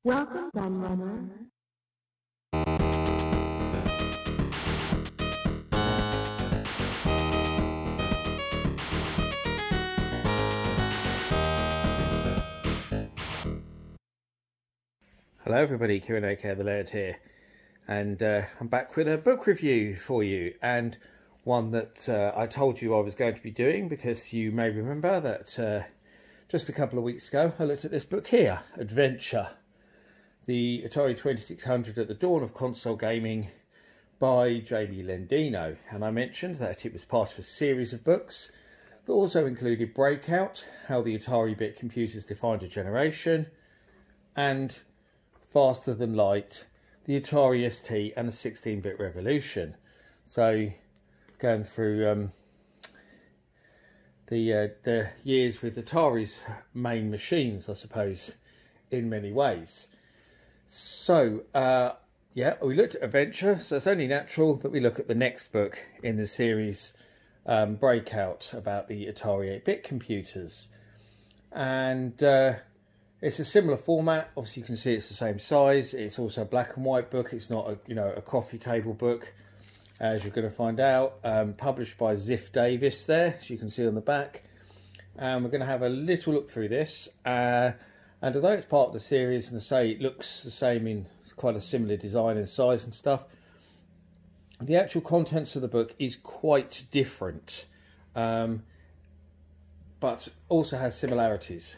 Welcome, Gunrunner. Hello everybody, Kieran aka The Laird here, and I'm back with a book review for you, and one that I told you I was going to be doing because you may remember that just a couple of weeks ago I looked at this book here, Adventure, the Atari 2600 at the Dawn of Console Gaming by Jamie Lendino, and I mentioned that it was part of a series of books that also included Breakout, How the Atari Bit Computers Defined a Generation, and Faster Than Light, the Atari ST and the 16-bit revolution. So going through the years with Atari's main machines, I suppose, in many ways. So yeah, we looked at Adventure, so it's only natural that we look at the next book in the series, Breakout, about the Atari 8-bit computers. And it's a similar format. Obviously, you can see it's the same size. It's also a black and white book. It's not a coffee table book, as you're going to find out. Published by Ziff Davis there, as you can see on the back. And we're going to have a little look through this. And although it's part of the series, and I say it looks the same in quite a similar design and size and stuff, the actual contents of the book is quite different. But also has similarities,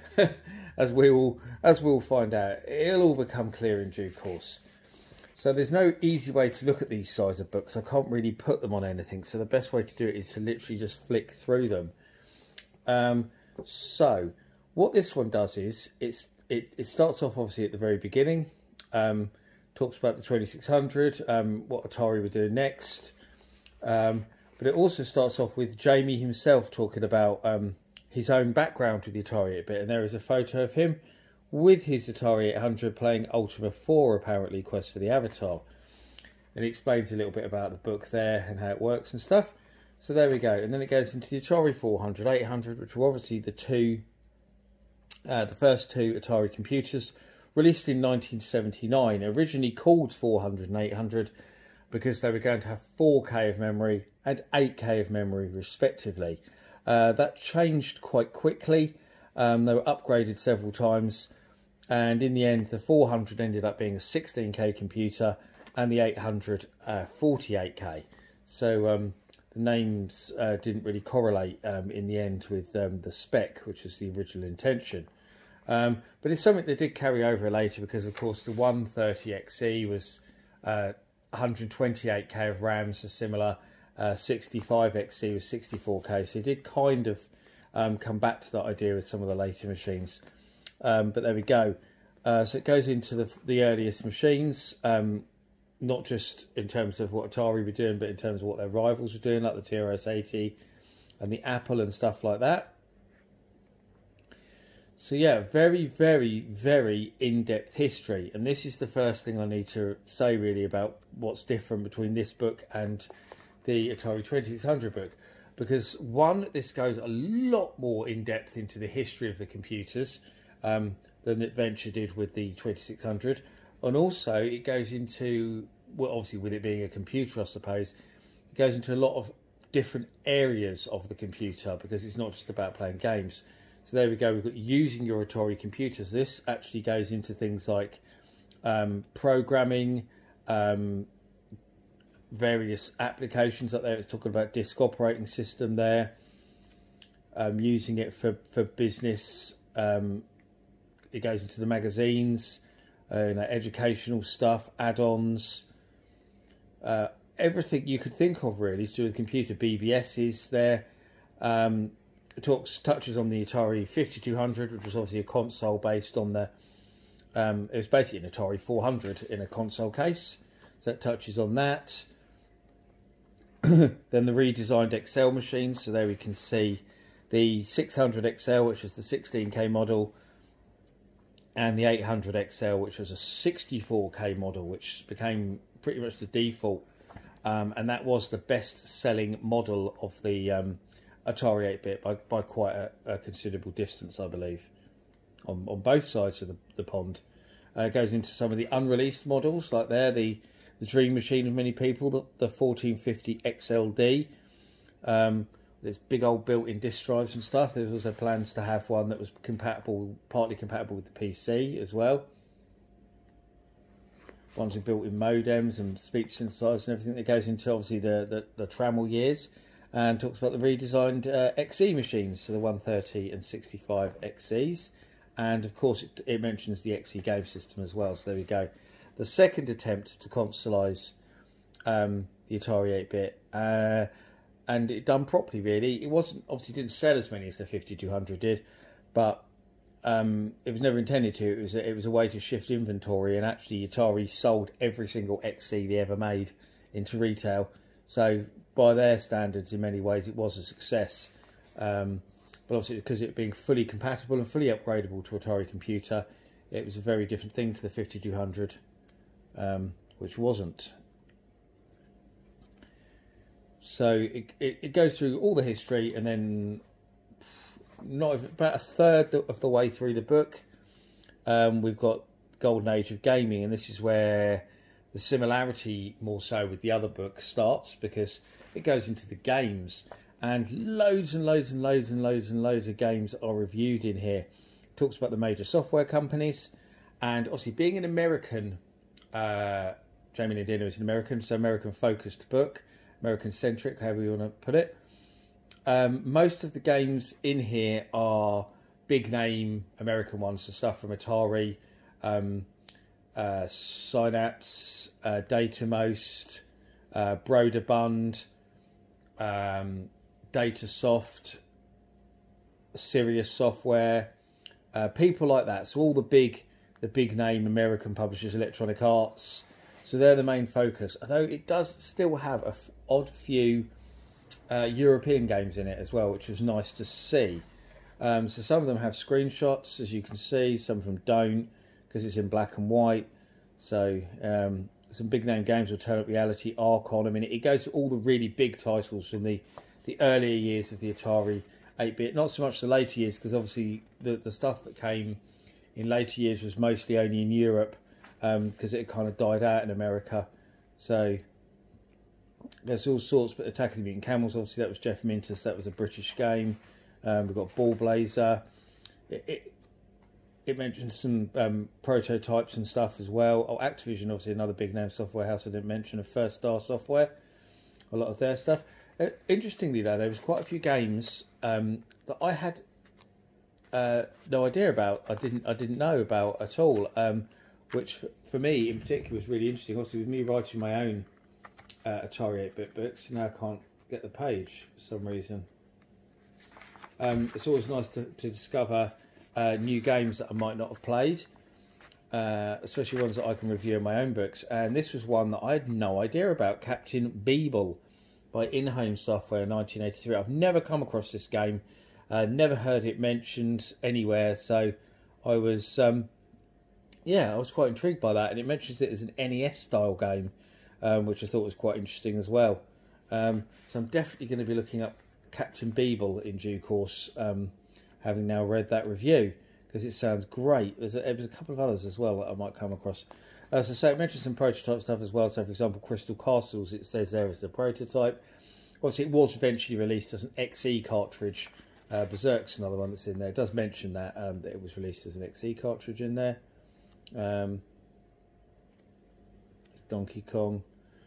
as we'll find out. It'll all become clear in due course. So there's no easy way to look at these size of books. I can't really put them on anything. So the best way to do it is to literally just flick through them. So what this one does is it starts off obviously at the very beginning. Talks about the 2600, what Atari were doing next. But it also starts off with Jamie himself talking about his own background with the Atari 8-bit, and there is a photo of him with his Atari 800 playing Ultima 4, apparently, Quest for the Avatar. And he explains a little bit about the book there and how it works and stuff. So there we go. And then it goes into the Atari 400, 800, which were obviously the first two Atari computers, released in 1979, originally called 400 and 800 because they were going to have 4K of memory and 8K of memory respectively. That changed quite quickly. They were upgraded several times, and in the end the 400 ended up being a 16K computer and the 800 48K. So the names didn't really correlate in the end with the spec, which was the original intention. But it's something that did carry over later, because of course the 130XE was 128K of RAM, so similar. 65XE was 64K, so it did kind of come back to that idea with some of the later machines. But there we go. So it goes into the earliest machines, not just in terms of what Atari were doing, but in terms of what their rivals were doing, like the TRS-80 and the Apple and stuff like that. So yeah, very, very, very in-depth history. And this is the first thing I need to say really about what's different between this book and the Atari 2600 book. Because one, this goes a lot more in-depth into the history of the computers than Adventure did with the 2600. And also it goes into, well, obviously with it being a computer, I suppose, it goes into a lot of different areas of the computer, because it's not just about playing games. So there we go, we've got using your Atari computers. This actually goes into things like programming, various applications up there. It's talking about disk operating system there, using it for business. It goes into the magazines, educational stuff, add-ons, everything you could think of really to do with the computer. BBSs there. It touches on the Atari 5200, which was obviously a console based on the it was basically an Atari 400 in a console case, so it touches on that. Then the redesigned XL machines, so there we can see the 600 XL, which was the 16K model, and the 800 XL, which was a 64K model, which became pretty much the default, and that was the best selling model of the Atari 8-bit by quite a considerable distance, I believe, on both sides of the pond. Goes into some of the unreleased models, like there, the dream machine of many people, the 1450 XLD. There's big old built-in disk drives and stuff. There's also plans to have one that was partly compatible with the PC as well. Ones with built-in modems and speech synthesizers and everything. That goes into obviously the Trammell years, and talks about the redesigned XE machines, so the 130 and 65 XEs, and of course it mentions the XE game system as well. So there we go. The second attempt to consoleize the Atari 8-bit, and it done properly. Really, it wasn't obviously didn't sell as many as the 5200 did, but it was never intended to. It was a way to shift inventory, and actually Atari sold every single XE they ever made into retail. So by their standards, in many ways, it was a success. But obviously, because it being fully compatible and fully upgradable to Atari computer, it was a very different thing to the 5200, which wasn't. So it goes through all the history, and then about a third of the way through the book, we've got Golden Age of Gaming, and this is where the similarity more so with the other book starts, because it goes into the games, and loads and loads and loads and loads and loads of games are reviewed in here. It talks about the major software companies, and obviously being an American, Jamie Lendino is an American, so American focused book, American centric, however you want to put it. Most of the games in here are big name American ones, so stuff from Atari, Synapse, Datamost, Broderbund, Datasoft, Sirius Software, people like that. So all the big name American publishers, Electronic Arts. So they're the main focus. Although it does still have a odd few European games in it as well, which was nice to see. So some of them have screenshots, as you can see. Some of them don't, because it's in black and white. So some big name games will turn up Reality, Archon. I mean, it goes to all the really big titles from the earlier years of the Atari 8-bit. Not so much the later years, because obviously the stuff that came in later years was mostly only in Europe, because it kind of died out in America. So there's all sorts, but Attack of the Mutant Camels, obviously that was Jeff Mintus, that was a British game. We've got Ball Blazer. It mentions some prototypes and stuff as well. Oh, Activision, obviously another big name software house I didn't mention, of First Star Software, a lot of their stuff. Interestingly though, there was quite a few games that I had no idea about. I didn't know about at all, which for me in particular was really interesting. Obviously with me writing my own Atari 8-bit books, now I can't get the page for some reason. It's always nice to discover new games that I might not have played, especially ones that I can review in my own books. And this was one that I had no idea about, Captain Beeble by In-Home Software in 1983. I've never come across this game, never heard it mentioned anywhere, so I was I was quite intrigued by that. And it mentions it as an NES style game, which I thought was quite interesting as well. So I'm definitely going to be looking up Captain Beeble in due course, having now read that review, because it sounds great. There was a couple of others as well that I might come across. As I say, it mentions some prototype stuff as well. So, for example, Crystal Castles, it says there as the prototype. Obviously, it was eventually released as an XE cartridge. Berserk's another one that's in there. It does mention that, that it was released as an XE cartridge in there. It's Donkey Kong.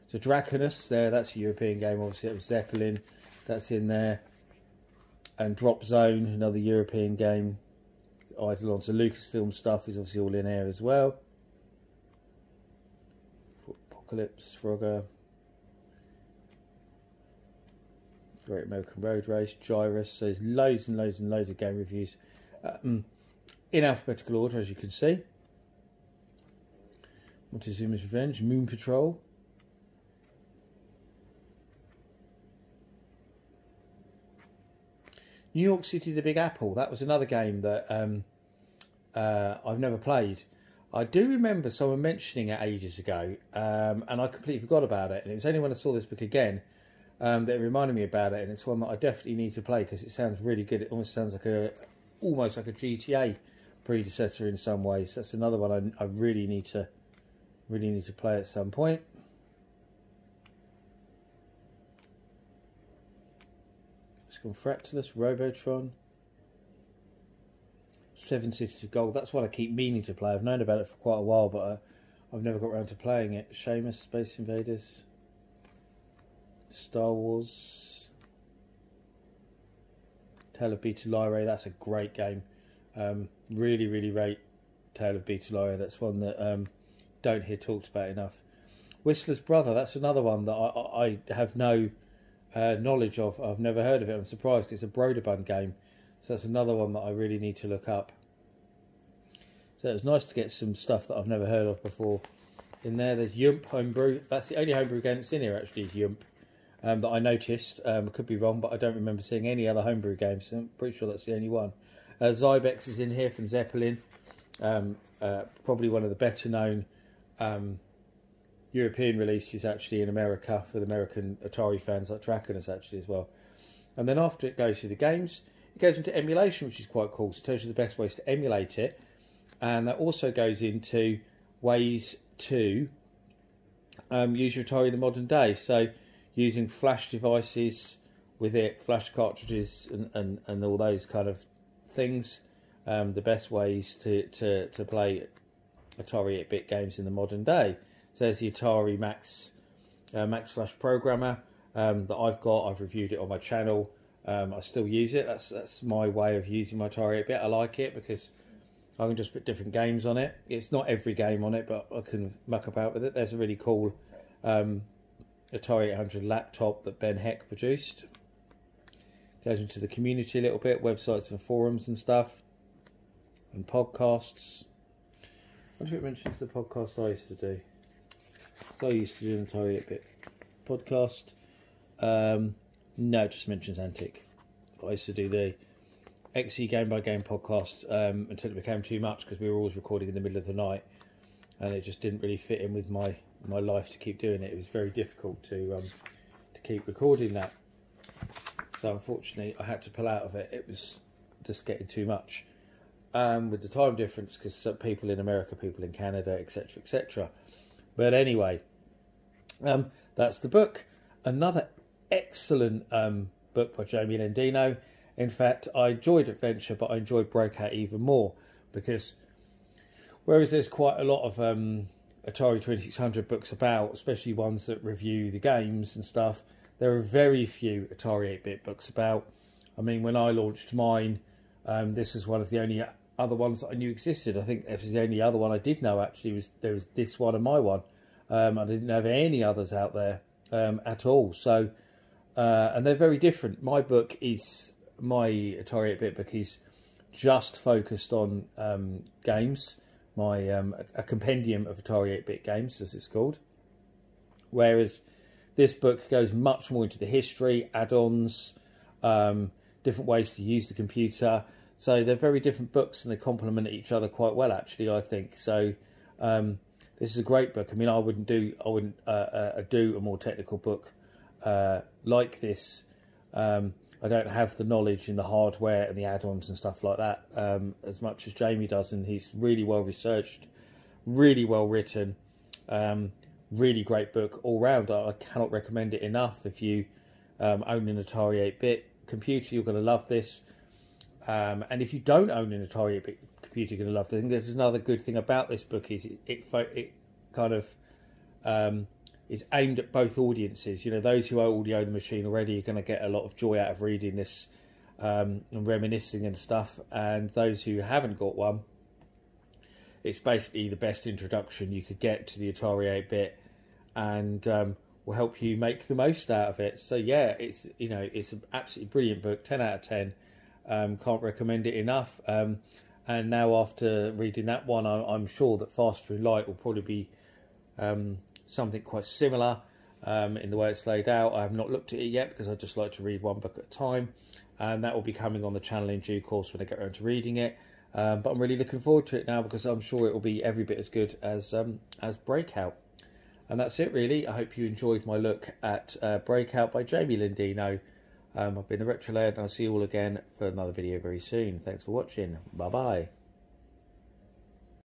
So, Draconus there, that's a European game. Obviously, it was Zeppelin. That's in there. And Drop Zone, another European game. Eidolon, so Lucasfilm stuff is obviously all in here as well. Apocalypse, Frogger, Great American Road Race, Gyrus. So there's loads and loads and loads of game reviews in alphabetical order, as you can see. Montezuma's Revenge, Moon Patrol. New York City, The Big Apple. That was another game that I've never played. I do remember someone mentioning it ages ago, and I completely forgot about it. And it was only when I saw this book again that it reminded me about it. And it's one that I definitely need to play, because it sounds really good. It almost sounds like almost like a GTA predecessor in some ways. That's another one I really need to play at some point. It's gone Fractalus, Robotron, Seven Cities of Gold. That's one I keep meaning to play. I've known about it for quite a while, but I've never got around to playing it. Seamus, Space Invaders, Star Wars, Tale of Beta Lyrae. That's a great game. Really rate Tale of Beta Lyrae. That's one that don't hear talked about enough. Whistler's Brother. That's another one that I have no knowledge of. I've never heard of it. I'm surprised because it's a Broderbund game. So that's another one that I really need to look up. So it was nice to get some stuff that I've never heard of before in there. There's Yump Homebrew. That's the only homebrew game that's in here actually, is Yump. That I noticed. I could be wrong, but I don't remember seeing any other homebrew games. So I'm pretty sure that's the only one. Zybex is in here from Zeppelin. Probably one of the better known European releases actually in America, for the American Atari fans, like Draconis actually as well. And then after it goes through the games, it goes into emulation, which is quite cool. So it tells you the best ways to emulate it. And that also goes into ways to use your Atari in the modern day. So using flash devices with it, flash cartridges and all those kind of things. The best ways to play Atari 8-bit games in the modern day. So there's the Atari Max Flash Programmer that I've got. I've reviewed it on my channel. I still use it. That's my way of using my Atari 8-bit. I like it because I can just put different games on it. It's not every game on it, but I can muck about with it. There's a really cool Atari 800 laptop that Ben Heck produced. Goes into the community a little bit, websites and forums and stuff, and podcasts. I wonder if it mentions the podcast I used to do. So I used to do an Atari 8-bit podcast. No, it just mentions Antic. But I used to do the XE Game by Game podcast until it became too much because we were always recording in the middle of the night, and it just didn't really fit in with my life to keep doing it. It was very difficult to keep recording that. So unfortunately, I had to pull out of it. It was just getting too much with the time difference, because people in America, people in Canada, etc., etc. But anyway, that's the book. Another excellent book by Jamie Lendino. In fact, I enjoyed Adventure, but I enjoyed Breakout even more, because whereas there's quite a lot of Atari 2600 books about, especially ones that review the games and stuff, there are very few Atari 8-bit books about. I mean, when I launched mine, this was one of the only other ones that I knew existed. I think it was the only other one I did know actually. There was this one and my one. I didn't know of any others out there at all. So, and they're very different. My Atari 8-bit book is just focused on games. A compendium of Atari 8-bit games, as it's called. Whereas this book goes much more into the history, add-ons, different ways to use the computer. So they're very different books, and they complement each other quite well, actually, I think. So this is a great book. I mean, I wouldn't do a more technical book like this. I don't have the knowledge in the hardware and the add-ons and stuff like that as much as Jamie does, and he's really well researched, really well written, really great book all round. I cannot recommend it enough. If you own an Atari 8-bit computer, you're going to love this. And if you don't own an Atari 8-bit computer, you're going to love this. I think there's another good thing about this book is it kind of is aimed at both audiences. You know, those who already own the machine already are going to get a lot of joy out of reading this and reminiscing and stuff. And those who haven't got one, it's basically the best introduction you could get to the Atari 8-bit, and will help you make the most out of it. So yeah, it's an absolutely brilliant book. 10 out of 10. Can't recommend it enough. And now after reading that one, I'm sure that Faster and Light will probably be something quite similar in the way it's laid out. I have not looked at it yet because I just like to read one book at a time, and that will be coming on the channel in due course when I get around to reading it. But I'm really looking forward to it now, because I'm sure it will be every bit as good as Breakout. And that's it really. I hope you enjoyed my look at Breakout by Jamie Lendino. I've been the Retro Laird, and I'll see you all again for another video very soon. Thanks for watching. Bye bye.